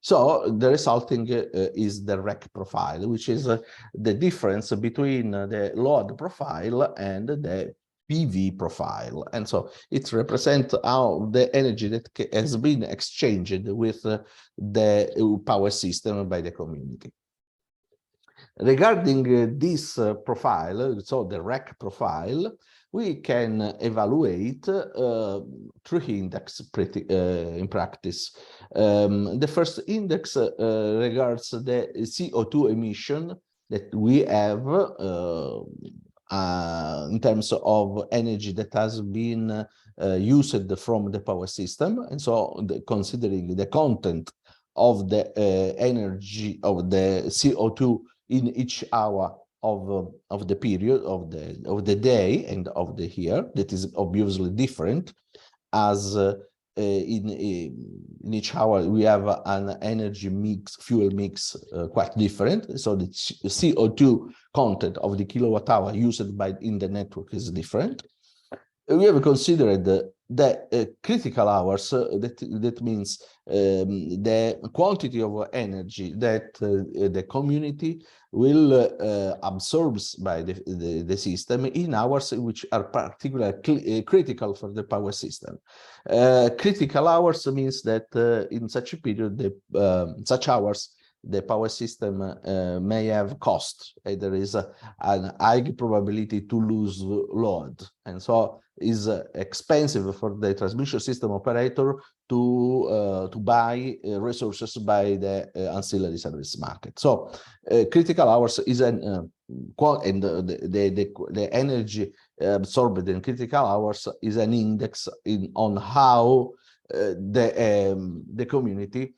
So the resulting is the REC profile, which is the difference between the load profile and the PV profile. And so it represents how the energy that has been exchanged with the power system by the community. Regarding this profile, so the REC profile, we can evaluate through index in practice. The first index regards the CO2 emission that we have in terms of energy that has been used from the power system. And so considering the content of the energy of the CO2 in each hour of the period of the day and of the year, that is obviously different, as in each hour we have an energy mix, fuel mix quite different. So the CO2 content of the kilowatt hour used in the network is different. We have considered the critical hours, that means the quantity of energy that the community will absorb by the system in hours which are particularly critical for the power system. Critical hours means that in such a period, such hours, the power system may have cost. There is a high probability to lose load, and so is expensive for the transmission system operator to buy resources by the ancillary service market. So critical hours is an and the energy absorbed in critical hours is an index on how the community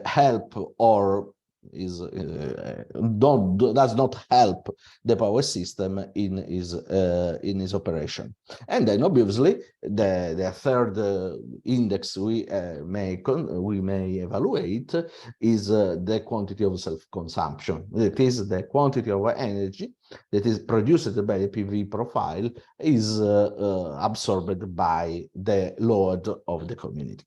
help or does not help the power system in his operation. And then obviously the third index we may evaluate is the quantity of self-consumption. That is the quantity of energy that is produced by the PV profile is absorbed by the load of the community.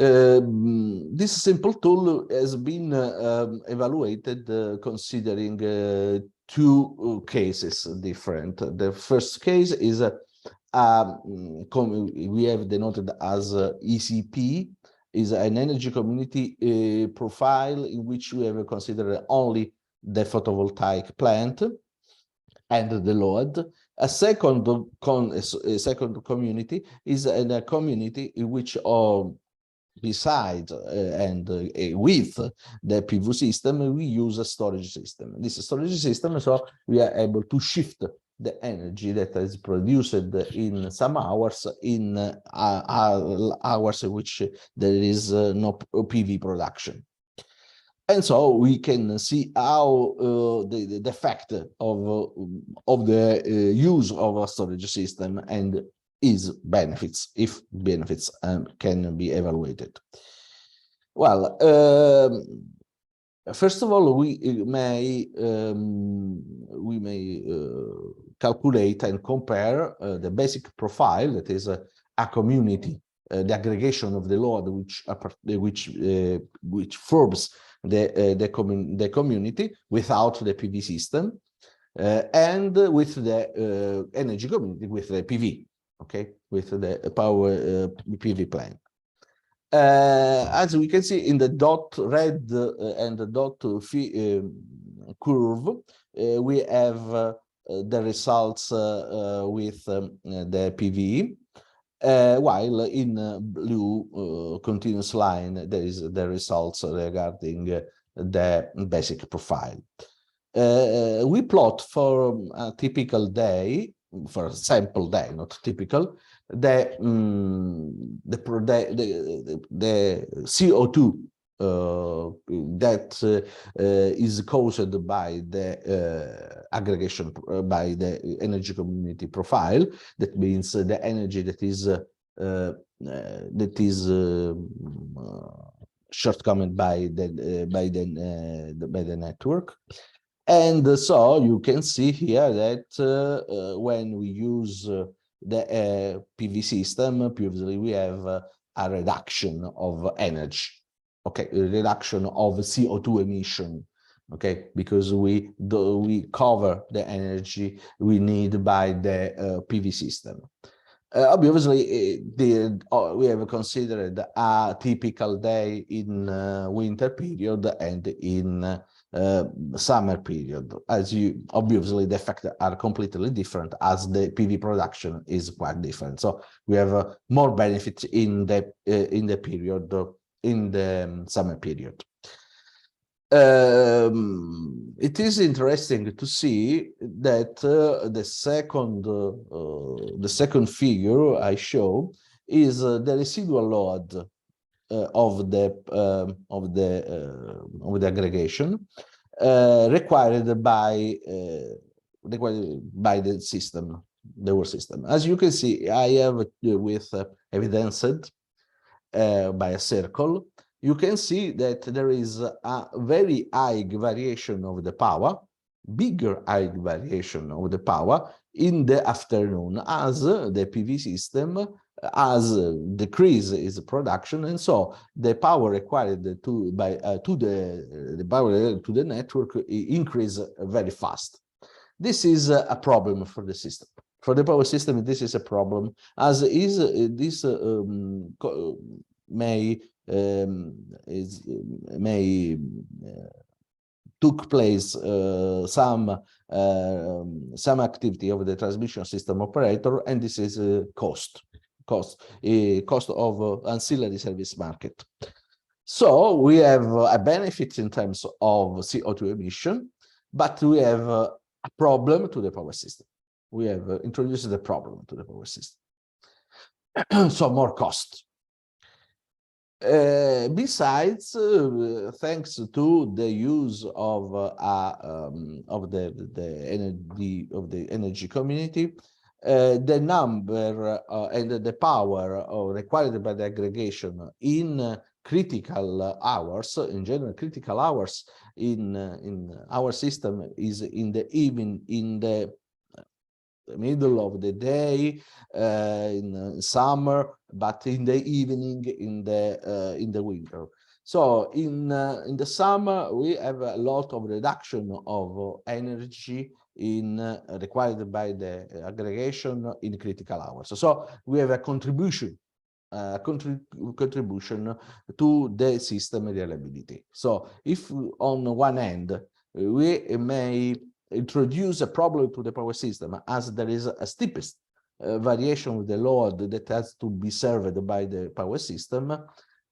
This simple tool has been evaluated considering two cases different. The first case is we have denoted as ECP, is an energy community profile in which we have considered only the photovoltaic plant and the load. A second community is a community in which besides and with the PV system, we use a storage system. This storage system, so we are able to shift the energy that is produced in some hours in hours in which there is no PV production. And so we can see how the effect of the use of a storage system and is benefits, if benefits can be evaluated. Well, first of all, we may calculate and compare the basic profile, that is a community, the aggregation of the load which forms the community without the PV system, and with the energy community with the PV. Okay, with the power PV plant. As we can see in the dot red and the dot curve, we have the results with the PV, while in blue continuous line there is the results regarding the basic profile. We plot for a typical day, for a sample day, not typical, the CO2 that is caused by the aggregation, by the energy community profile. That means the energy that is shortcoming by the network. And so you can see here that when we use the PV system, previously we have a reduction of energy, okay, a reduction of CO2 emission, okay, because we cover the energy we need by the PV system. Obviously, we have considered a typical day in winter period and in summer period. As you obviously the effects are completely different, as the PV production is quite different. So we have more benefits in the period in the summer period. It is interesting to see that the second figure I show is the residual load of the aggregation required by the system, the whole system. As you can see, I have with evidenced by a circle. You can see that there is a very high variation of the power, bigger high variation of the power in the afternoon, as the PV system has decrease its production, and so the power required the power to the network increase very fast. This is a problem for the system. For the power system, this is a problem, as is this took place some activity of the transmission system operator, and this is cost of ancillary service market. So we have a benefit in terms of CO2 emission, but we have a problem to the power system. We have introduced the problem to the power system. So more cost. Besides, thanks to the use of the energy community, the number and the power required by the aggregation in critical hours, in general critical hours in our system is in the middle of the day in summer, but in the evening in the winter. So in the summer we have a lot of reduction of energy required by the aggregation in critical hours. So we have a contribution to the system reliability. So if on one end we may introduce a problem to the power system, as there is a steepest variation with the load that has to be served by the power system,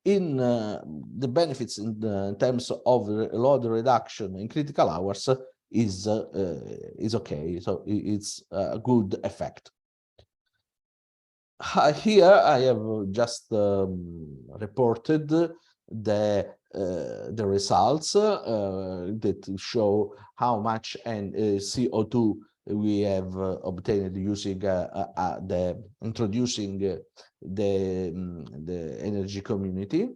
in the benefits in terms of load reduction in critical hours is okay. So it's a good effect. Here I have just reported the results that show how much CO2 we have obtained using introducing the energy community.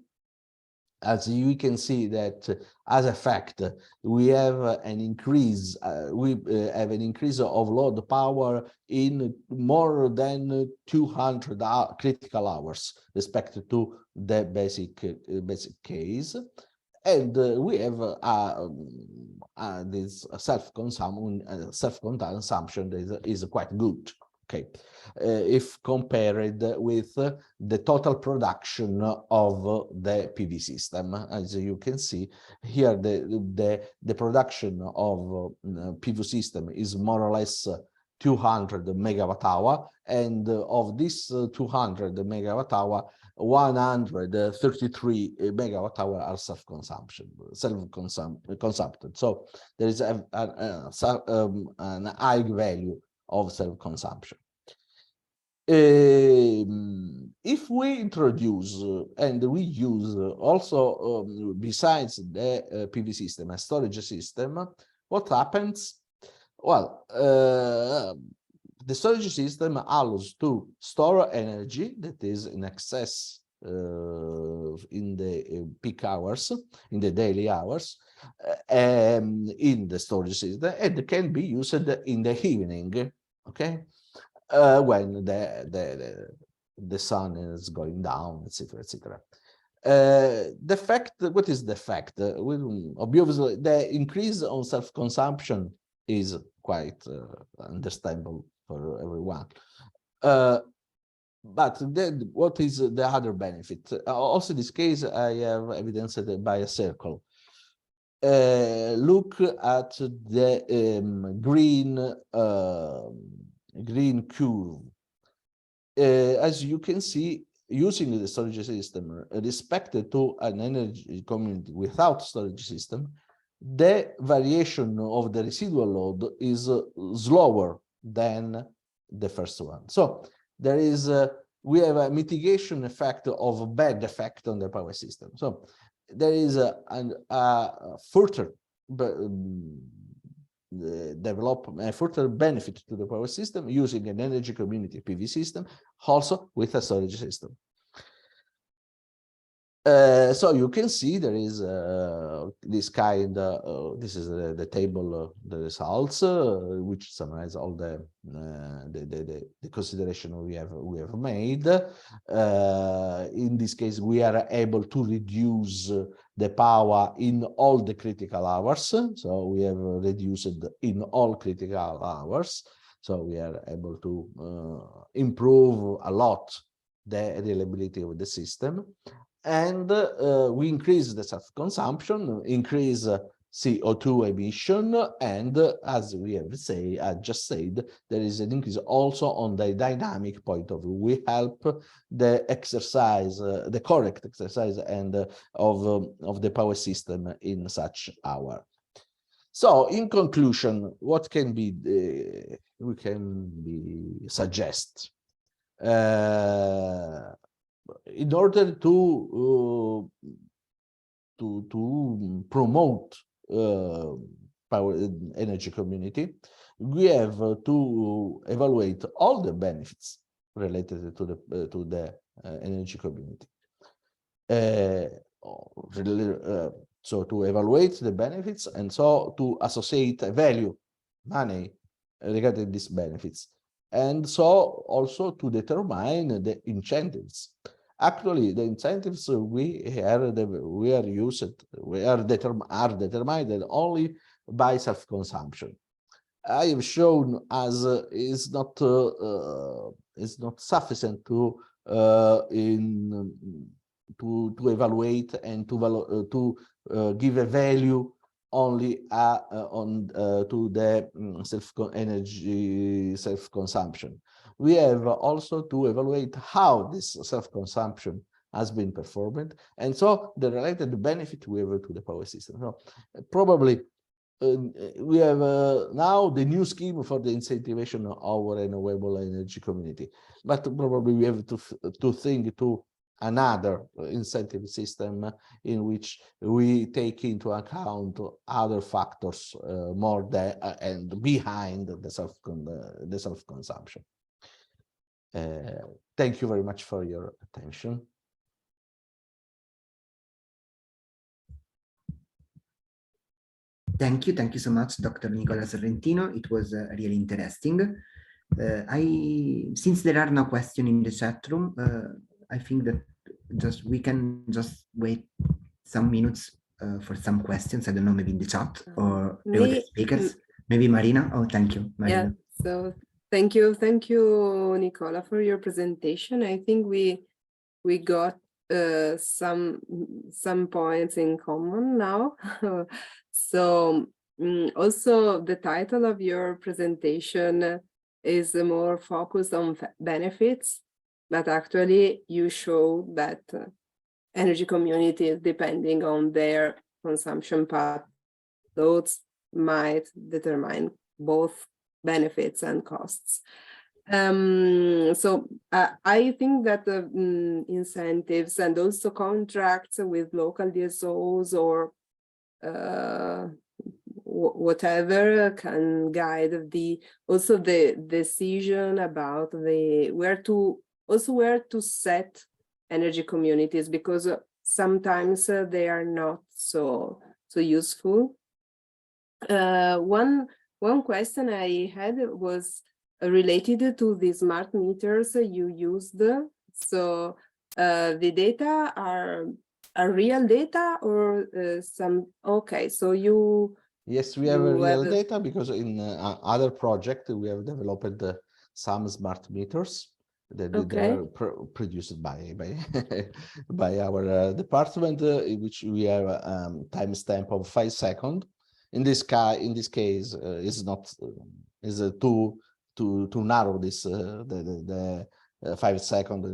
As you can see that as a fact, we have an increase. We have an increase of load power in more than 200 critical hours respect to the basic case, and we have this self-consumption that is quite good. Okay, if compared with the total production of the PV system, as you can see here, the production of PV system is more or less 200 megawatt hour, and of this 200 megawatt hour, 133 megawatt hour are self-consumpted. So there is an high value of self-consumption. If we introduce and we use also besides the PV system, a storage system, what happens? Well, the storage system allows to store energy that is in excess in the peak hours, in the daily hours, in the storage system, and can be used in the evening, okay, when the sun is going down, etc., etc. The fact, what is the fact? Obviously, the increase on self-consumption is quite understandable for everyone. But then what is the other benefit? Also in this case, I have evidenced it by a circle. Look at the green curve. As you can see, using the storage system respected to an energy community without storage system, the variation of the residual load is slower than the first one. So there is we have a mitigation effect of a bad effect on the power system. So there is a further further benefit to the power system using an energy community PV system, also with a storage system. So you can see there is this kind. This is the table, the results, which summarize all the consideration we have made. In this case, we are able to reduce the power in all the critical hours. So we have reduced in all critical hours. So we are able to improve a lot the reliability of the system. And we increase the self-consumption, increase CO2 emission, and as we have just said, there is an increase also on the dynamic point of view. We help the exercise, the correct exercise, and of the power system in such hour. So, in conclusion, what can be we can suggest? In order to promote power energy community, we have to evaluate all the benefits related to the energy community. So to evaluate the benefits, and so to associate a value, money, regarding these benefits. And so also to determine the incentives. Actually, the incentives are determined only by self-consumption. I have shown as is not sufficient to evaluate and to give a value only to the energy self-consumption. We have also to evaluate how this self-consumption has been performed, and so the related benefit we have to the power system. So probably we have now the new scheme for the incentivation of our renewable energy community, but probably we have to think to another incentive system in which we take into account other factors more and behind the self-consumption. Thank you very much for your attention. Thank you so much, Dr. Nicola Sorrentino. It was really interesting. Since there are no questions in the chat room, I think that we can just wait some minutes for some questions. I don't know, maybe in the chat or the other speakers. Maybe Marina. Oh, thank you, Marina. Yeah. So thank you, Nicola, for your presentation. I think we got some points in common now. So also the title of your presentation is more focused on benefits, but actually you show that energy communities, depending on their consumption path, loads might determine both benefits and costs. So I think that the incentives and also contracts with local DSOs or whatever can guide also the decision about where to set energy communities, because sometimes they are not so useful. One question I had was related to the smart meters you used. So the data are real data or some? Okay, so you. Yes, we have real data because in other project we have developed some smart meters that they are produced by by our department, in which we have a timestamp of 5 seconds. In this case, is not is too narrow this the 5 seconds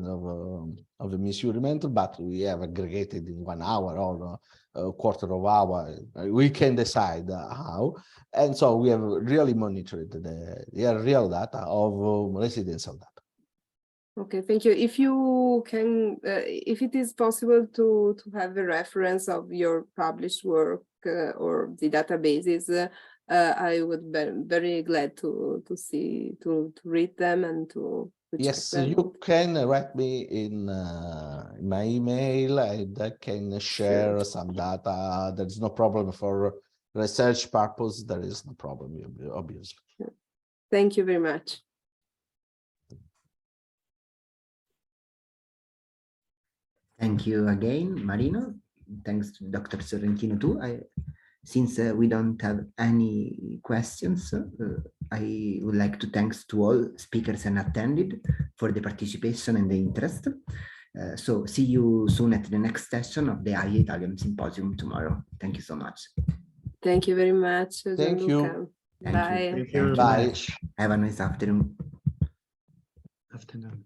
of a measurement, but we have aggregated in 1 hour or a quarter of hour. We can decide how, and so we have really monitored the real data of residential data. Okay, thank you. If you can, if it is possible to have a reference of your published work or the databases, I would be very glad to see, to read them and to yes, check them. you can write me in my email, and I can share some data. There is no problem for research purpose. There is no problem, obviously. Thank you very much. Thank you again, Marina. Thanks to Dr. Sorrentino too. Since we don't have any questions, I would like to thanks to all speakers and attended for the participation and the interest. So see you soon at the next session of the AIEE Italian Symposium tomorrow. Thank you so much. Thank you very much, Gianluca. Thank you. Bye. Thank you very Bye. much. Have a nice afternoon. Afternoon.